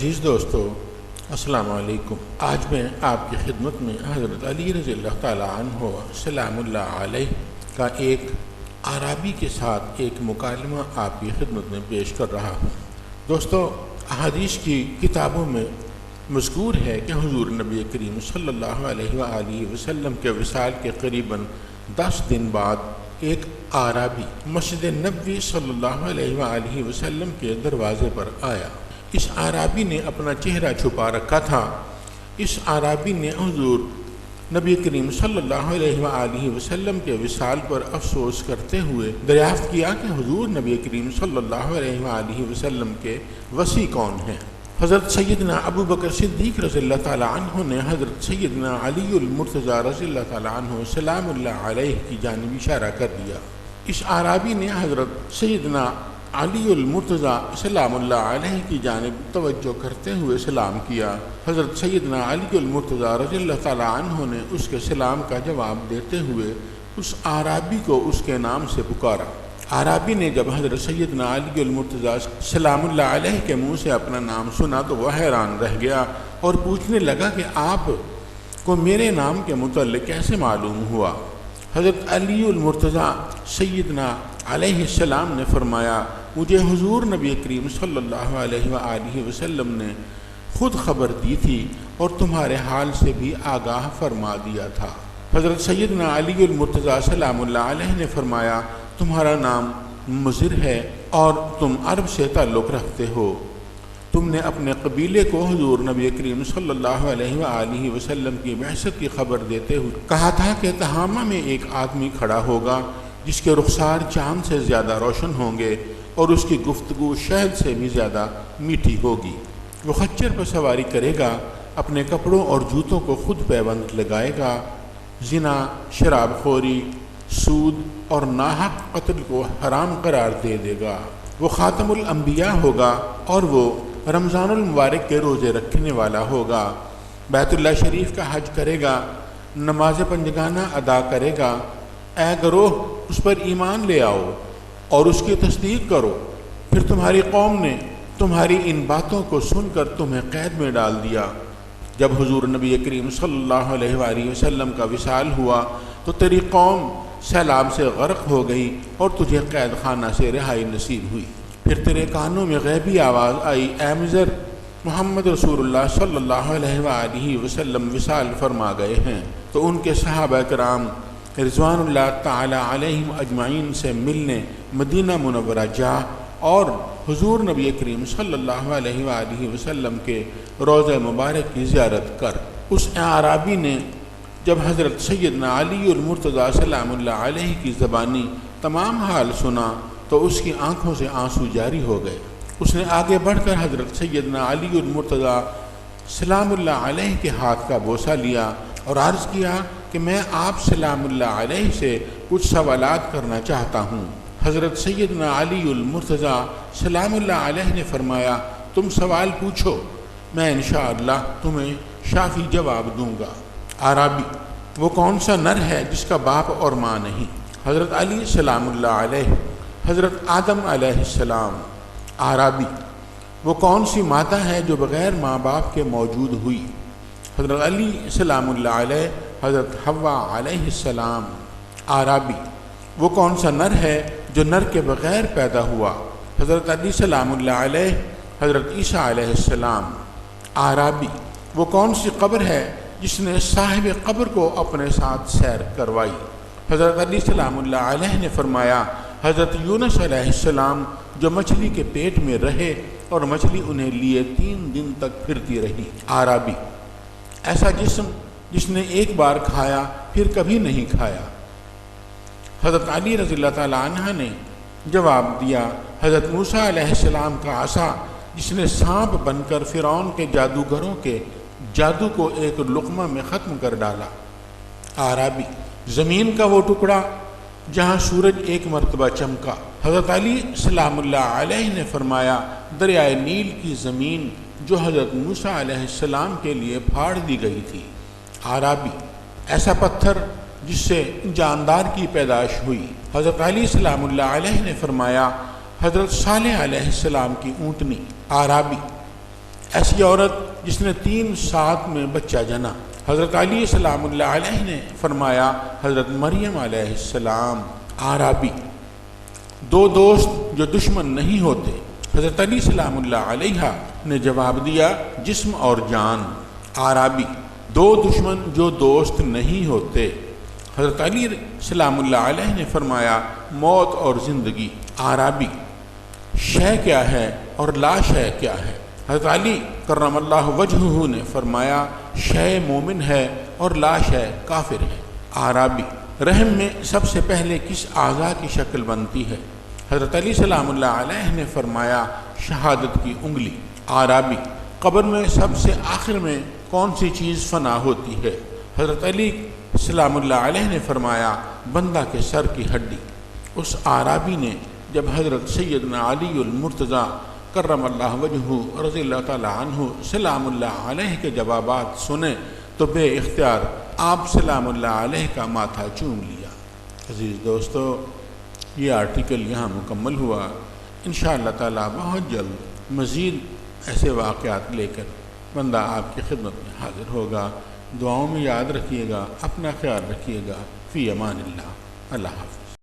عزیز دوستو، السلام علیکم۔ آج میں آپ کی خدمت میں حضرت علی رضی اللہ تعالیٰ عنہ سلام اللہ علیہ کا ایک اعرابی کے ساتھ ایک مکالمہ آپ کی خدمت میں پیش کر رہا ہوں۔ دوستو، احادیث کی کتابوں میں مذکور ہے کہ حضور نبی کریم صلی اللہ علیہ وآلہ وسلم کے وصال کے قریباً 10 دن بعد ایک اعرابی مسجد نبوی صلی اللہ علیہ وآلہ وسلم کے دروازے پر آیا۔ اس اعرابی نے اپنا چہرہ چھپا رکھا تھا۔ اس اعرابی نے حضور نبی کریم صلی اللہ علیہ وآلہ وسلم کے وصال پر افسوس کرتے ہوئے دریافت کیا کہ حضور نبی کریم صلی اللہ علیہ وآلہ وسلم کے وصی کون ہیں؟ حضرت سیدنا ابو بکر صدیق رضی اللہ تعالیٰ عنہ نے حضرت سیدنا علی المرتضیٰ رضی اللہ تعالیٰ عنہ سلام اللہ علیہ کی جانب اشارہ کر دیا۔ اس اعرابی نے حضرت سیدنا علی المرتضیٰ سلام اللہ علیہ کی جانب توجہ کرتے ہوئے سلام کیا۔ حضرت سیدنا علی المرتضیٰ رضی اللہ تعالیٰ عنہ نے اس کے سلام کا جواب دیتے ہوئے اس اعرابی کو اس کے نام سے پکارا۔ اعرابی نے جب حضرت سیدنا علی المرتضیٰ سلام اللہ علیہ کے منہ سے اپنا نام سنا تو وہ حیران رہ گیا اور پوچھنے لگا کہ آپ کو میرے نام کے متعلق کیسے معلوم ہوا؟ حضرت علی المرتضیٰ سیدنا علیہ السلام نے فرمایا، مجھے حضور نبی کریم صلی اللہ علیہ وآلہ وسلم نے خود خبر دی تھی اور تمہارے حال سے بھی آگاہ فرما دیا تھا۔ حضرت سیدنا علی المرتضیٰ سلام اللہ علیہ نے فرمایا، تمہارا نام مضر ہے اور تم عرب سے تعلق رکھتے ہو۔ تم نے اپنے قبیلے کو حضور نبی کریم صلی اللہ علیہ وآلہ وسلم کی بعثت کی خبر دیتے ہوئے کہا تھا کہ تہامہ میں ایک آدمی کھڑا ہوگا جس کے رخسار چاند سے زیادہ روشن ہوں گے اور اس کی گفتگو شہد سے بھی زیادہ میٹھی ہوگی۔ وہ خچر پر سواری کرے گا، اپنے کپڑوں اور جوتوں کو خود پیوند لگائے گا، زنا، شراب خوری، سود اور ناحق قتل کو حرام قرار دے دے گا۔ وہ خاتم الانبیاء ہوگا اور وہ رمضان المبارک کے روزے رکھنے والا ہوگا، بیت اللہ شریف کا حج کرے گا، نماز پنجگانہ ادا کرے گا۔ اے گروہ، اس پر ایمان لے آؤ اور اس کی تصدیق کرو۔ پھر تمہاری قوم نے تمہاری ان باتوں کو سن کر تمہیں قید میں ڈال دیا۔ جب حضور نبی کریم صلی اللہ علیہ وآلہ وسلم کا وصال ہوا تو تیری قوم سیلاب سے غرق ہو گئی اور تجھے قید خانہ سے رہائی نصیب ہوئی۔ پھر تیرے کانوں میں غیبی آواز آئی، اے مضر، محمد رسول اللہ صلی اللہ علیہ وآلہ وسلم وصال فرما گئے ہیں۔ تو ان کے صحابہ کرام رضوان اللہ تعالی علیہم اجمعین سے ملنے مدینہ منورہ جا اور حضور نبی کریم صلی اللہ علیہ وآلہ وسلم کے روضہ مبارک کی زیارت کر اس اعرابی نے جب حضرت سیدنا علی المرتضیٰ سلام اللہ علیہ کی زبانی تمام حال سنا تو اس کی آنکھوں سے آنسو جاری ہو گئے۔ اس نے آگے بڑھ کر حضرت سیدنا علی المرتضیٰ سلام اللہ علیہ کے ہاتھ کا بوسہ لیا اور عرض کیا کہ میں آپ سلام اللہ علیہ سے کچھ سوالات کرنا چاہتا ہوں۔ حضرت سیدنا علی المرتضیٰ سلام اللہ علیہ نے فرمایا، تم سوال پوچھو، میں انشاءاللہ تمہیں شافی جواب دوں گا۔ اعرابی، وہ کون سا نر ہے جس کا باپ اور ماں نہیں؟ حضرت علی سلام اللہ علیہ، حضرت آدم علیہ السلام۔ اعرابی، وہ کون سی مادہ ہے جو بغیر ماں باپ کے موجود ہوئی؟ حضرت علی سلام اللہ علیہ، حضرت حوا علیہ السلام۔ اعرابی، وہ کون سا نر ہے جو نر کے بغیر پیدا ہوا؟ حضرت علی سلام اللہ علیہ، حضرت عیسیٰ علیہ السلام۔ اعرابی، وہ کون سی قبر ہے جس نے صاحب قبر کو اپنے ساتھ سیر کروائی؟ حضرت علی سلام اللہ علیہ نے فرمایا، حضرت یونس علیہ السلام جو مچھلی کے پیٹ میں رہے اور مچھلی انہیں لیے 3 دن تک پھرتی رہی۔ اعرابی، ایسا جسم جس نے ایک بار کھایا پھر کبھی نہیں کھایا؟ حضرت علی رضی اللہ تعالیٰ عنہ نے جواب دیا، حضرت موسیٰ علیہ السلام کا عصا جس نے سانپ بن کر فرعون کے جادوگروں کے جادو کو ایک لقمہ میں ختم کر ڈالا۔ اعرابی، زمین کا وہ ٹکڑا جہاں سورج ایک مرتبہ چمکا؟ حضرت علی سلام اللہ علیہ نے فرمایا، دریائے نیل کی زمین جو حضرت موسیٰ علیہ السلام کے لیے پھاڑ دی گئی تھی۔ اعرابی، ایسا پتھر جس سے جاندار کی پیدائش ہوئی؟ حضرت علی سلام اللہ علیہ نے فرمایا، حضرت صالح علیہ السلام کی اونٹنی۔ اعرابی، ایسی عورت جس نے 3 ساتھ میں بچہ جنا۔ حضرت علی سلام اللہ علیہ نے فرمایا حضرت مریم علیہ السلام اعرابی، 2 دوست جو دشمن نہیں ہوتے۔ حضرت علی سلام اللہ علیہ نے جواب دیا جسم اور جان، اعرابی 2 دشمن جو دوست نہیں ہوتے۔ حضرت علی سلام اللہ علیہ نے فرمایا موت اور زندگی، اعرابی شے کیا ہے اور لا شے کیا ہے؟ حضرت علی کرم اللہ وجہہ نے فرمایا شے مومن ہے اور لا شے کافر ہے۔ اعرابی رحم میں سب سے پہلے کس اعضاء کی شکل بنتی ہے؟ حضرت علی سلام اللہ علیہ نے فرمایا شہادت کی انگلی۔ اعرابی قبر میں سب سے آخر میں کون سی چیز فنا ہوتی ہے؟ حضرت علی سلام اللہ علیہ نے فرمایا بندہ کے سر کی ہڈی۔ اس اعرابی نے جب حضرت سیدنا علی المرتضیٰ کرم اللہ وجہہ رضی اللہ تعالی عنہ سلام اللہ علیہ کے جوابات سنے تو بے اختیار آپ سلام اللہ علیہ کا ماتھا چوم لیا۔ عزیز دوستو، یہ آرٹیکل یہاں مکمل ہوا۔ انشاءاللہ تعالی بہت جلد مزید ایسے واقعات لے کر بندہ آپ کی خدمت میں حاضر ہوگا۔ دعاؤں میں یاد رکھیے گا، اپنا خیال رکھیے گا۔ فی امان اللہ، اللہ حافظ۔